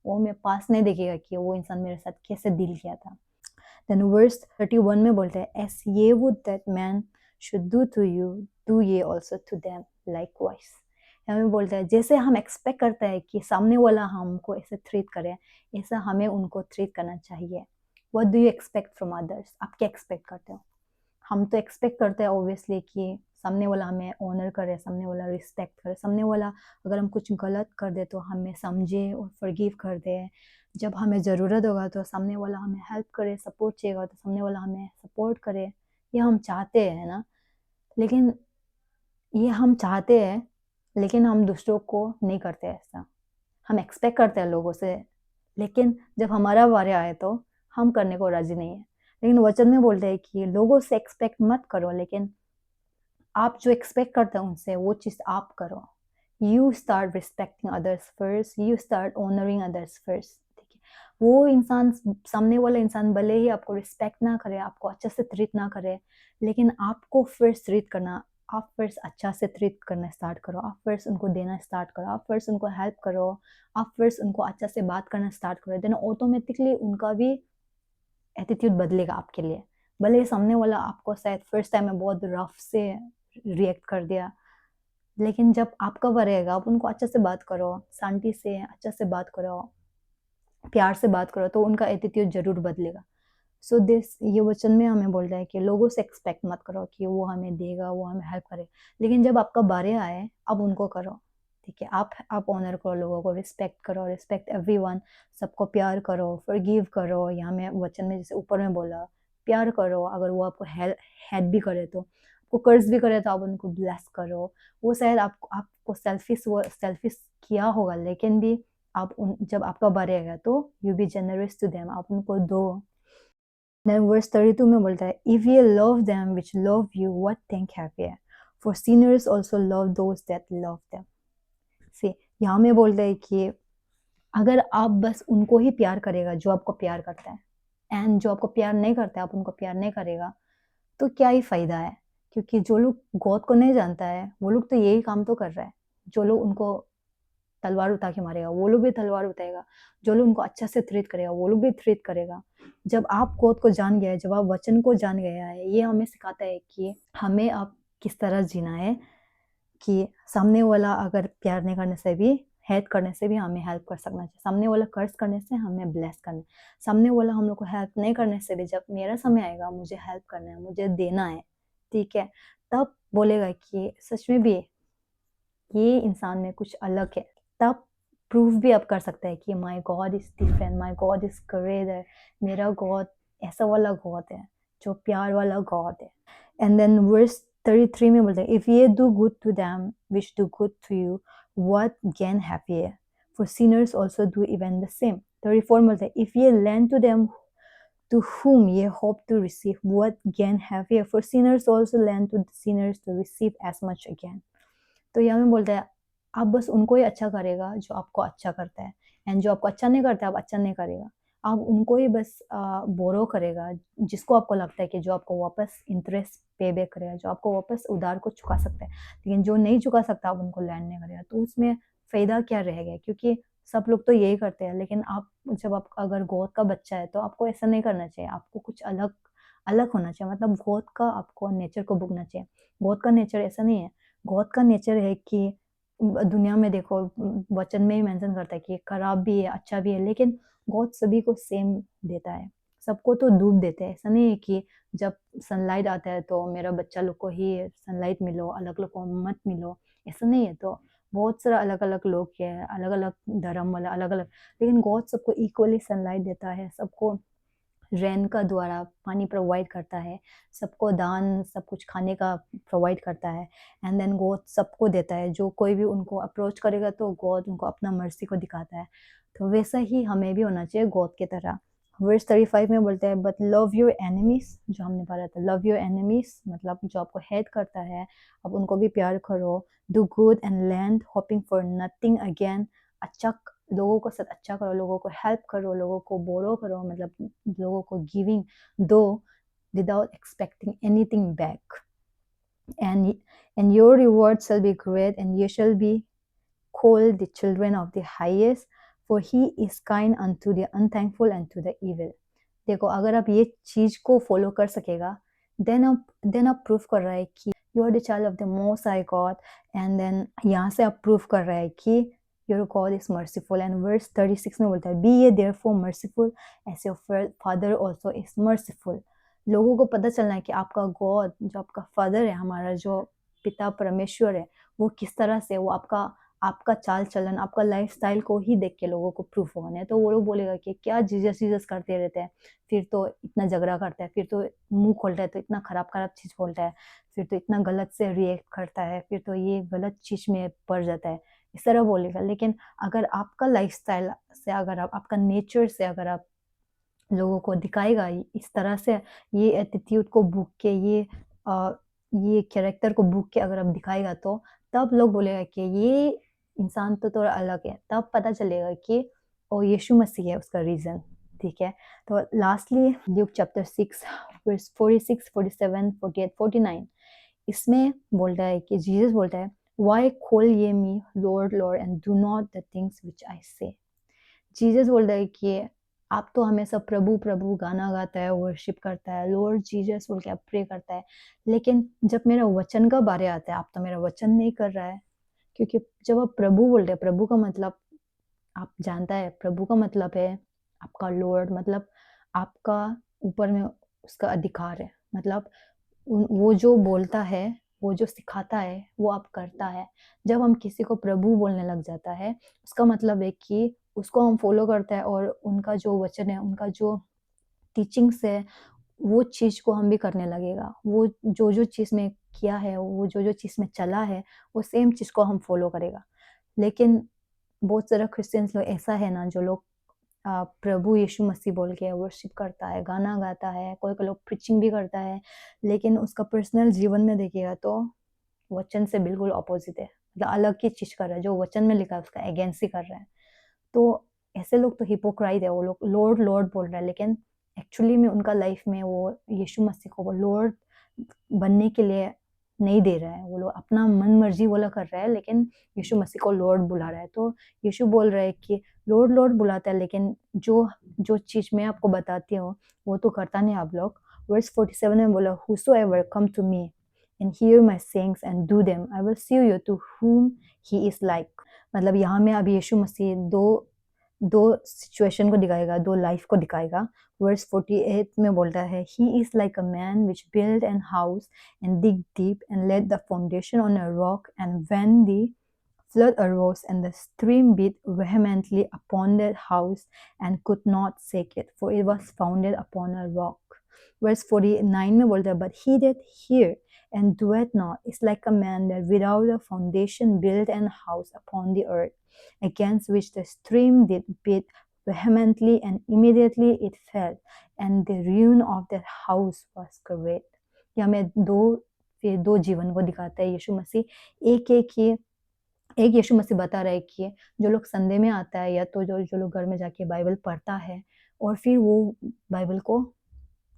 वो मेरे पास नहीं देखेगा कि वो इंसान मेरे साथ कैसे डील किया था. Then verse 31 में बोलते हैं as ye would that man should do to you, do ye also to them likewise. हमें बोलता है जैसे हम एक्सपेक्ट करते हैं कि सामने वाला हमको ऐसे ट्रीट करे, ऐसा हमें उनको ट्रीट करना चाहिए. What do you expect from others? आप क्या एक्सपेक्ट करते हो? हम तो एक्सपेक्ट करते हैं ऑब्वियसली कि सामने वाला हमें ऑनर करे, सामने वाला रिस्पेक्ट करे, सामने वाला अगर हम कुछ गलत कर दे तो हमें समझे और फॉरगिव कर दे. जब हमें ज़रूरत होगा तो सामने वाला हमें हेल्प करे, सपोर्ट चाहिएगा तो सामने वाला हमें सपोर्ट करे. ये हम चाहते हैं ना. लेकिन ये हम चाहते हैं, लेकिन हम दूसरों को नहीं करते ऐसा. हम एक्सपेक्ट करते हैं लोगों से, लेकिन जब हमारा बारी आए तो हम करने को राजी नहीं है. लेकिन वचन में बोलते हैं कि लोगों से एक्सपेक्ट मत करो, लेकिन आप जो एक्सपेक्ट करते हैं उनसे वो चीज़ आप करो. You start respecting others first, you start honouring others first. ठीक है, वो इंसान, सामने वाला इंसान भले ही आपको रिस्पेक्ट ना करे, आपको अच्छे से ट्रीट ना करे, लेकिन आपको फर्स्ट ट्रीट करना, आप फर्स्ट अच्छा से ट्रीट करना स्टार्ट करो. आप फर्स्ट उनको देना स्टार्ट करो, आप फर्स्ट उनको हेल्प करो, आप फर्स्ट उनको अच्छा से बात करना स्टार्ट करो. देन ऑटोमेटिकली उनका भी एटीट्यूड बदलेगा आपके लिए. भले ही सामने वाला आपको शायद फर्स्ट टाइम में बहुत रफ से रिएक्ट कर दिया, लेकिन जब आपका बढ़ेगा आप उनको अच्छे से बात करो, शांति से अच्छे से बात करो, प्यार से बात करो, तो उनका एटीट्यूड जरूर बदलेगा। सो दिस ये वचन में हमें बोल रहा है कि लोगों से एक्सपेक्ट मत करो कि वो हमें देगा, वो हमें हेल्प करेगा, लेकिन जब आपका बारे आए अब उनको करो। ठीक है, आप ऑनर करो, लोगों को रिस्पेक्ट करो, रिस्पेक्ट एवरीवन, सबको प्यार करो, फॉरगिव करो। यहाँ में वचन में जैसे ऊपर में बोला, प्यार करो। अगर वो आपको हेल्प भी करे तो, आपको कर्ज भी करे तो आप उनको ब्लेस करो। वो शायद आपको सेल्फिश किया होगा, लेकिन भी आप जब आपका बढ़ेगा तो you be generous to them, आप उनको दो। Then verse 32 में बोलता है, if ye love them which love you, what thank have ye? For sinners also love those that love them. See, यहाँ में बोलता है कि अगर आप बस उनको ही प्यार करेगा जो आपको प्यार करता है, एंड जो आपको प्यार नहीं करता है आप उनको प्यार नहीं करेगा, तो क्या ही फायदा है? क्योंकि जो लोग गॉड को नहीं जानता है वो लोग तो यही काम तो कर रहा है। जो लोग उनको तलवार उठा के मारेगा वो लोग भी तलवार उठाएगा, जो लोग उनको अच्छा से ट्रीट करेगा वो लोग भी ट्रीट करेगा। जब आप गॉड को जान गया है, जब आप वचन को जान गया है, ये हमें सिखाता है कि हमें अब किस तरह जीना है, कि सामने वाला अगर प्यार नहीं करने से भी, हेल्प करने से भी हमें हेल्प कर सकना चाहिए। सामने वाला कर्ज करने से हमें ब्लेस करना है। सामने वाला हम लोग को हेल्प नहीं करने से भी, जब मेरा समय आएगा मुझे हेल्प करना है, मुझे देना है, ठीक है, तब बोलेगा कि सच में भी ये इंसान में कुछ अलग है। तब प्रूव भी आप कर सकते हैं कि my God is different, my God is greater, मेरा गॉड ऐसा वाला गॉड है जो प्यार वाला गॉड है। एंड देन वर्स 33 में बोलते हैं, if ye do good to them which do good to you, what gain have ye? For sinners also do even the same. 34 में बोलते हैं, if ye lend to them to whom ye hope to receive, what gain have ye? For sinners also lend to sinners to receive as much again. तो यहाँ में बोलता है आप बस उनको ही अच्छा करेगा जो आपको अच्छा करता है, एंड जो आपको अच्छा नहीं करता आप अच्छा नहीं करेगा। आप उनको ही बस बोरो करेगा, जिसको आपको लगता है कि जो आपको वापस इंटरेस्ट पे बैक करेगा, जो आपको वापस उधार को चुका सकता है। लेकिन जो नहीं चुका सकता आप उनको लैंड नहीं करेगा, तो उसमें फ़ायदा क्या रहेगा? क्योंकि सब लोग तो यही करते हैं। लेकिन आप जब आप अगर गॉड का बच्चा है तो आपको ऐसा नहीं करना चाहिए, आपको कुछ अलग अलग होना चाहिए। मतलब गॉड का आपको नेचर को भोगना चाहिए। गॉड का नेचर ऐसा नहीं है। गॉड का नेचर है कि दुनिया में देखो, वचन में ही मेंशन करता है कि खराब भी है, अच्छा भी है, लेकिन गॉड सभी को सेम देता है, सबको तो धूप देते हैं। ऐसा नहीं है कि जब सनलाइट आता है तो मेरा बच्चा लोग को ही सनलाइट मिलो, अलग लोग को मत मिलो, ऐसा नहीं है। तो बहुत सारा अलग अलग लोग है, अलग अलग धर्म वाला अलग अलग, लेकिन गॉड सबको इक्वली सनलाइट देता है, सबको रेन का द्वारा पानी प्रोवाइड करता है, सबको दान सब कुछ खाने का प्रोवाइड करता है। एंड देन गॉड सबको देता है, जो कोई भी उनको अप्रोच करेगा तो गॉड उनको अपना मर्सी को दिखाता है। तो वैसा ही हमें भी होना चाहिए गॉड की तरह। वर्स 35 में बोलते हैं, बट लव योर एनिमीज, जो हमने पढ़ा था, लव योर एनिमीज मतलब जो आपको हेट करता है आप उनको भी प्यार करो। Do good and land hoping for nothing again, अच्छा लोगों को साथ अच्छा करो, लोगों को हेल्प करो, लोगों को बोरो करो, मतलब लोगों को गिविंग दो without expecting anything back. And your reward shall be great, and ye shall be called the children of the highest, for he is kind unto the unthankful and to the evil. देखो, अगर आप ये चीज को follow कर सकेगा, then आप proof कर रहा है कि you are the child of the most high God. And then यहाँ से आप प्रूफ कर रहा है कि your God is merciful. And verse 36 में बोलता है, be ye therefore merciful as your father also is merciful. लोगों को पता चलना है कि आपका गॉड, जो आपका फादर है, हमारा जो पिता परमेश्वर है, वो किस तरह से, वो आपका चाल चलन, आपका लाइफस्टाइल को ही देख के लोगों को प्रूफ होना है। तो वो लोग बोलेगा कि क्या जीसस जीसस करते रहते हैं, फिर तो इतना झगड़ा करता है, फिर तो मुंह खोलता है तो इतना खराब खराब चीज बोलता है, फिर तो इतना गलत से रिएक्ट करता है, फिर तो ये गलत चीज में पड़ जाता है, इस तरह बोलेगा। लेकिन अगर आपका लाइफस्टाइल से, अगर आपका नेचर से अगर आप लोगों को दिखाएगा इस तरह से, ये एटीट्यूड को भूख के, ये कैरेक्टर को भूख के अगर आप दिखाएगा, तो तब लोग बोलेगा कि ये इंसान तो थोड़ा अलग है। तब पता चलेगा कि ओ यीशु मसीह है उसका रीजन। ठीक है, तो लास्टली ल्यूक चैप्टर 6 वर्स 46, 47, 48, 49, इसमें बोलता है कि जीसस बोलता है, why call ye me lord lord and do not the things which I say. Jesus बोलता है कि आप तो हमेशा प्रभु प्रभु गाना गाता है, वर्शिप करता है, लॉर्ड जीसस बोल के आप प्रे करता है, लेकिन जब मेरा वचन का बारे आता है, आप तो मेरा वचन नहीं कर रहा है। क्योंकि जब आप प्रभु बोलते हैं, प्रभु का मतलब आप जानता है, प्रभु का मतलब है आपका लॉर्ड, मतलब आपका ऊपर में उसका अधिकार है, मतलब वो जो बोलता है, वो जो सिखाता है, वो आप करता है। जब हम किसी को प्रभु बोलने लग जाता है, उसका मतलब है कि उसको हम फॉलो करता है और उनका जो वचन है, उनका जो टीचिंग्स है, वो चीज़ को हम भी करने लगेगा। वो जो चीज़ में किया है, वो जो चीज़ में चला है, वो सेम चीज़ को हम फॉलो करेगा। लेकिन बहुत सारा क्रिश्चियंस लोग ऐसा है ना, जो लोग प्रभु यीशु मसीह बोल के वर्शिप करता है, गाना गाता है, कोई-कोई लोग प्रीचिंग भी करता है, लेकिन उसका पर्सनल जीवन में देखिएगा तो वचन से बिल्कुल अपोज़िट है। मतलब अलग ही चीज़ कर रहा है, जो वचन में लिखा है उसका अगेंस्ट ही कर रहा है। तो ऐसे लोग तो हिपोक्राइट है, वो लोग लॉर्ड लॉर्ड बोल रहा है, लेकिन एक्चुअली में उनका लाइफ में वो यीशु मसीह को वो लॉर्ड बनने के लिए नहीं दे रहा है। वो लोग अपना मन मर्जी वाला कर रहा है, लेकिन यीशु मसीह को लॉर्ड बुला रहा है। तो यीशु बोल रहा है कि लॉर्ड लॉर्ड बुलाता है, लेकिन जो जो चीज़ मैं आपको बताती हूँ वो तो करता नहीं आप लोग। वर्स 47 में बोला, whosoever come to me and hear my sayings and do them, I will see you to whom he is like। मतलब यहाँ में अभी यीशु मसीह दो दो सिचुएशन को दिखाएगा, दो लाइफ को दिखाएगा। वर्स 48 में बोलता है, he is like a man which build an house and dig deep and let the foundation on a rock, and when the flood arose and the stream beat vehemently upon that house and could not shake it, for it was founded upon a rock। Verse 49 में बोलता है, but he that hear and doeth not is like a man that without a foundation built an house upon the earth, against which the stream did beat vehemently, and immediately it fell, and the ruin of that house was great। यहाँ में फिर दो जीवन को दिखाता है यीशु मसीह। एक यीशु मसीह बता रहा है कि जो लोग संडे में आता है, या तो जो जो लोग घर में जाके बाइबल पढ़ता है और फिर वो बाइबल को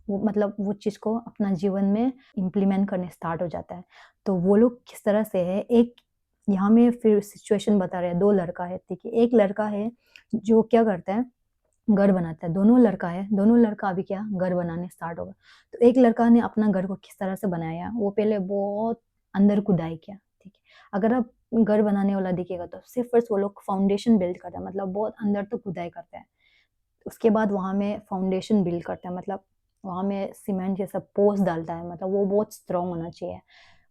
वो मतलब वो चीज़ को अपना जीवन में इम्प्लीमेंट करने स्टार्ट हो जाता है। तो वो लोग किस तरह से है, एक यहाँ में फिर सिचुएशन बता रहे हैं, दो लड़का है, ठीक है। एक लड़का है जो क्या करता है, घर बनाता है। दोनों लड़का है, दोनों लड़का अभी क्या घर बनाने स्टार्ट होगा। तो एक लड़का ने अपना घर को किस तरह से बनाया, वो पहले बहुत अंदर खुदाई किया, ठीक है। अगर आप घर बनाने वाला दिखेगा तो सिर्फ फर्स्ट वो लोग फाउंडेशन बिल्ड करता है, मतलब बहुत अंदर तक खुदाई करता है। उसके बाद वहाँ में फाउंडेशन बिल्ड करता है, मतलब वहाँ में सीमेंट जैसा पोस्ट डालता है, मतलब वो बहुत स्ट्रॉन्ग होना चाहिए।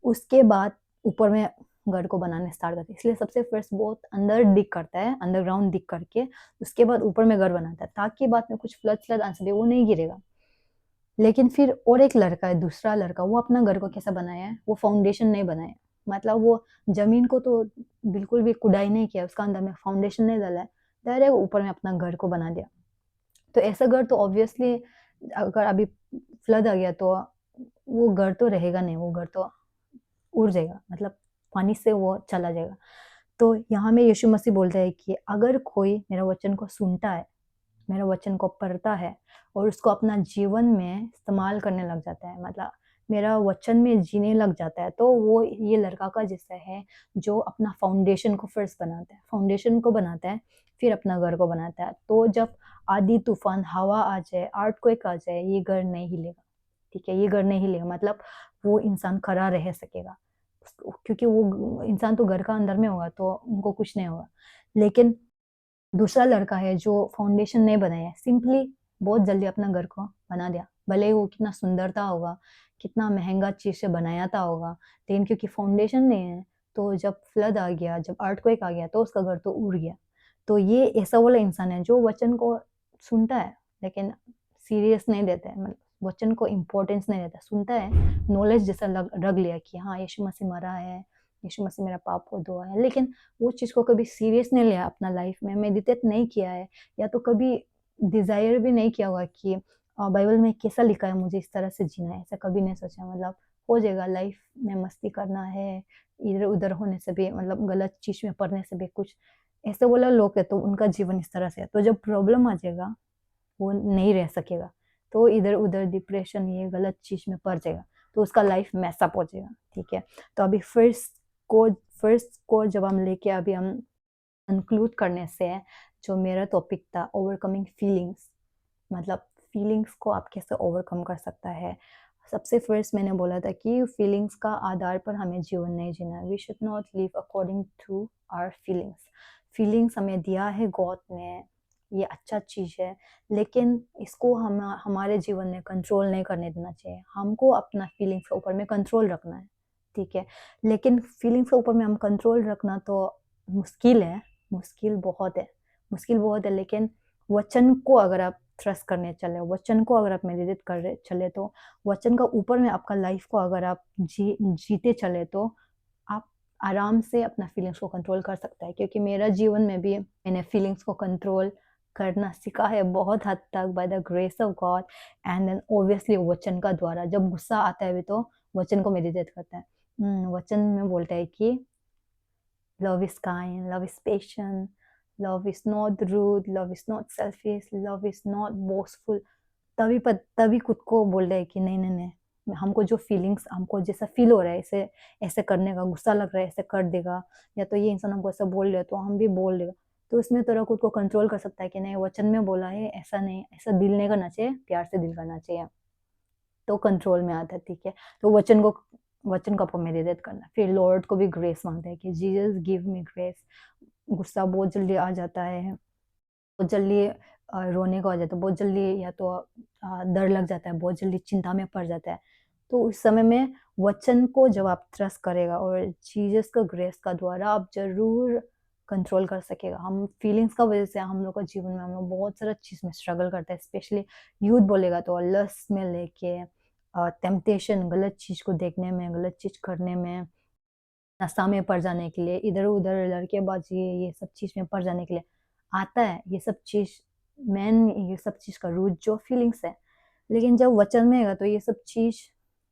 उसके बाद ऊपर में घर को बनाने स्टार्ट करते हैं। इसलिए सबसे फर्स्ट बहुत अंदर डिग करता है, अंडरग्राउंड डिग करके उसके बाद ऊपर में घर बनाता है, ताकि बाद में कुछ फ्लड आ सके, वो नहीं गिरेगा। लेकिन फिर और एक लड़का है, दूसरा लड़का, वो अपना घर को कैसा बनाया है, वो फाउंडेशन नहीं बनाया, मतलब वो जमीन को तो बिल्कुल भी खुदाई नहीं किया, उसका अंदर में फाउंडेशन नहीं डाला है, डायरेक्ट ऊपर में अपना घर को बना दिया। तो ऐसा घर तो ऑब्वियसली अगर अभी फ्लड आ गया तो वो घर तो रहेगा नहीं, वो घर तो उड़ जाएगा, मतलब पानी से वो चला जाएगा। तो यहाँ में यीशु मसीह बोलता है कि अगर कोई मेरा वचन को सुनता है, मेरे वचन को पढ़ता है और उसको अपना जीवन में इस्तेमाल करने लग जाता है, मतलब मेरा वचन में जीने लग जाता है, तो वो ये लड़का का जैसा है जो अपना फाउंडेशन को फर्स्ट बनाता है, फाउंडेशन को बनाता है, फिर अपना घर को बनाता है। तो जब आधी तूफान हवा आ जाए, अर्थक्वेक आ जाए, ये घर नहीं हिलेगा, ठीक है। ये घर नहीं हिलेगा, मतलब वो इंसान खड़ा रह सकेगा, क्योंकि वो इंसान तो घर का अंदर में होगा, तो उनको कुछ नहीं होगा। लेकिन दूसरा लड़का है जो फाउंडेशन नहीं बनाया, सिंपली बहुत जल्दी अपना घर को बना दिया, भले ही वो कितना सुंदरता होगा, कितना महंगा चीज से बनाया था होगा, लेकिन क्योंकि फाउंडेशन नहीं है, तो जब फ्लड आ गया, जब अर्थक्वेक आ गया, तो उसका घर तो उड़ गया। तो ये ऐसा वाला इंसान है जो वचन को सुनता है, लेकिन सीरियस नहीं देता है, मतलब वचन को इम्पोर्टेंस नहीं देता, सुनता है, नॉलेज जैसा रख लिया कि हाँ यीशु मसीह मरा है, यीशु मसीह मेरा पाप को धोआ है, लेकिन वो चीज़ को कभी सीरियस नहीं लिया अपना लाइफ में, मेडिटेट नहीं किया है, या तो कभी डिज़ायर भी नहीं किया होगा कि बाइबल में कैसा लिखा है मुझे इस तरह से जीना है, ऐसा कभी नहीं सोचा। मतलब हो जाएगा, लाइफ में मस्ती करना है, इधर उधर होने से भी, मतलब गलत चीज़ में पढ़ने से भी कुछ, ऐसे वाला लोग है तो उनका जीवन इस तरह से है। तो जब प्रॉब्लम आ जाएगा वो नहीं रह सकेगा, तो इधर उधर डिप्रेशन, ये गलत चीज़ में पड़ जाएगा, तो उसका लाइफ मैसअप हो जाएगा, ठीक है। तो अभी फर्स्ट को जब हम लेके अभी हम कंक्लूड करने से, जो मेरा टॉपिक था ओवरकमिंग फीलिंग्स, मतलब फीलिंग्स को आप कैसे ओवरकम कर सकता है। सबसे फर्स्ट मैंने बोला था कि फीलिंग्स का आधार पर हमें जीवन नहीं जीना है। We should not live according to our feelings. Feelings हमें दिया है गॉड ने, ये अच्छा चीज़ है, लेकिन इसको हम हमारे जीवन में कंट्रोल नहीं करने देना चाहिए। हमको अपना फीलिंग्स के ऊपर में कंट्रोल रखना है, ठीक है। लेकिन फीलिंग्स के ऊपर में हम कंट्रोल रखना तो मुश्किल है, मुश्किल बहुत है, लेकिन वचन को अगर आप ट्रस्ट करने चले, वचन को अगर आप मेडिटेट कर रहे चले, तो वचन का ऊपर में आपका लाइफ को अगर आप जीते चले, तो आप आराम से अपना फीलिंग्स को कंट्रोल कर सकता है। क्योंकि मेरा जीवन में भी मैंने फीलिंग्स को कंट्रोल करना सीखा है बहुत हद तक by the grace of God, and then obviously वचन का द्वारा। जब गुस्सा आता है भी तो वचन को मेडिटेट करता है। वचन में बोलता है कि love is kind, love is patient, love is not rude, love is not selfish, love is not boastful। तभी खुद को बोल रहे हैं कि नहीं नहीं नहीं, हमको जो फीलिंग्स, हमको जैसा फील हो रहा है ऐसे ऐसे करने का, गुस्सा लग रहा है ऐसे कर देगा, या तो ये इंसान हमको ऐसा बोल रहा है तो हम भी बोल देगा। तो इसमें थोड़ा खुद को कंट्रोल कर सकता है कि नहीं, वचन में बोला है ऐसा नहीं, ऐसा दिल नहीं करना चाहिए, प्यार से दिल करना चाहिए, तो कंट्रोल में आता है, ठीक है। तो वचन को आपको मेडिटेट करना। फिर लॉर्ड को भी ग्रेस मांगता है कि जीसस गिव मी ग्रेस। गुस्सा बहुत जल्दी आ जाता है, बहुत जल्दी रोने को आ जाता है, बहुत जल्दी, या तो डर लग जाता है, बहुत जल्दी चिंता में पड़ जाता है। तो उस समय में वचन को जब आप ट्रस्ट करेगा और जीसस का ग्रेस का द्वारा, आप जरूर कंट्रोल कर सकेगा। हम फीलिंग्स का वजह से हम लोग का जीवन में हम लोग बहुत सारा चीज़ में स्ट्रगल करते हैं, स्पेशली यूथ बोलेगा तो लस्ट में लेके टेम्पटेशन, गलत चीज़ को देखने में, गलत चीज़ करने में, नशा में पड़ जाने के लिए, इधर-उधर लड़केबाजी, ये सब चीज़ में पड़ जाने के लिए आता है। ये सब चीज़ ये सब चीज़ का रूट जो फीलिंग्स है। लेकिन जब वचन में होगा तो ये सब चीज़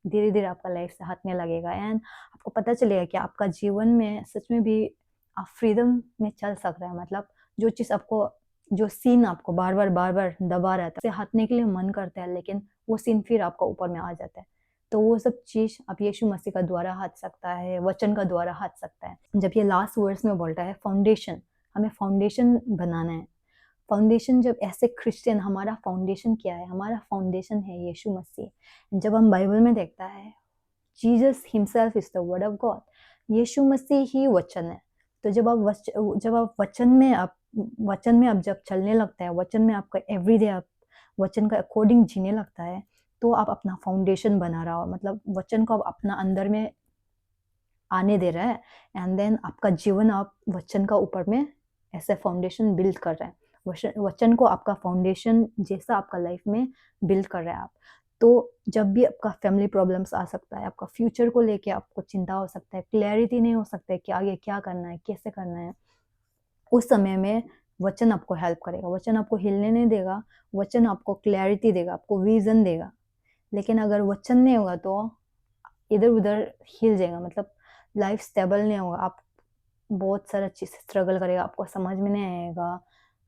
धीरे-धीरे आपका लाइफ से हटने लगेगा, एंड आपको पता चलेगा कि आपका जीवन में सच में भी आप फ्रीडम में चल सक रहे हैं। मतलब जो चीज़ आपको, जो सीन आपको बार-बार दबा रहा था, उससे हटने के लिए मन करता है, लेकिन वो सीन फिर आपका ऊपर में आ जाता है। तो वो सब चीज़ अब यीशु मसीह का द्वारा हट सकता है, वचन का द्वारा हट सकता है। जब ये लास्ट वर्ड्स में बोलता है फाउंडेशन, हमें फाउंडेशन बनाना है। फाउंडेशन, जब ऐसे क्रिश्चियन, हमारा फाउंडेशन क्या है? हमारा फाउंडेशन है यीशु मसीह। जब हम बाइबल में देखता है, Jesus himself is the word of God. Yeshu Masih ही वचन है। तो जब आप वचन में आप जब चलने लगता है, वचन में आपका एवरीडे आप वचन का अकॉर्डिंग जीने लगता है, तो आप अपना फाउंडेशन बना रहा हो। मतलब वचन को आप अपना अंदर में आने दे रहा है, एंड देन आपका जीवन आप वचन का ऊपर में ऐसे फाउंडेशन बिल्ड कर रहे हैं। वचन को आपका फाउंडेशन जैसा आपका लाइफ में बिल्ड कर रहे हैं आप। तो जब भी आपका फैमिली प्रॉब्लम्स आ सकता है, आपका फ्यूचर को लेके आपको चिंता हो सकता है, क्लैरिटी नहीं हो सकता है कि आगे क्या करना है, कैसे करना है, उस समय में वचन आपको हेल्प करेगा। वचन आपको हिलने नहीं देगा, वचन आपको क्लैरिटी देगा, आपको विजन देगा। लेकिन अगर वचन नहीं होगा तो इधर-उधर हिल जाएगा, मतलब लाइफ स्टेबल नहीं होगा। आप बहुत सारा चीज़ स्ट्रगल करेगा, आपको समझ में नहीं आएगा,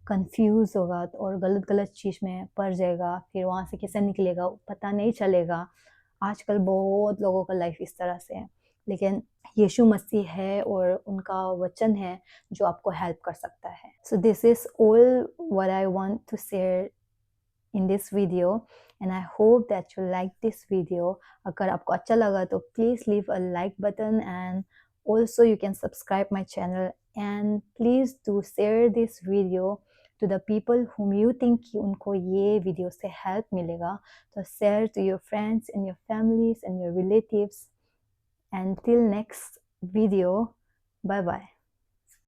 कन्फ्यूज़ होगा और गलत-गलत चीज़ में पड़ जाएगा, फिर वहाँ से कैसे निकलेगा पता नहीं चलेगा। आजकल बहुत लोगों का लाइफ इस तरह से है, लेकिन यीशु मसीह है और उनका वचन है जो आपको हेल्प कर सकता है। So this is all what I want to share in this video, and I hope that you like this video. अगर आपको अच्छा लगा तो please leave a like button, and also you can subscribe my channel, and please do share this video to the people whom you think कि उनको ये video से help मिलेगा। तो share to your friends and your families and your relatives. Until next video, bye bye.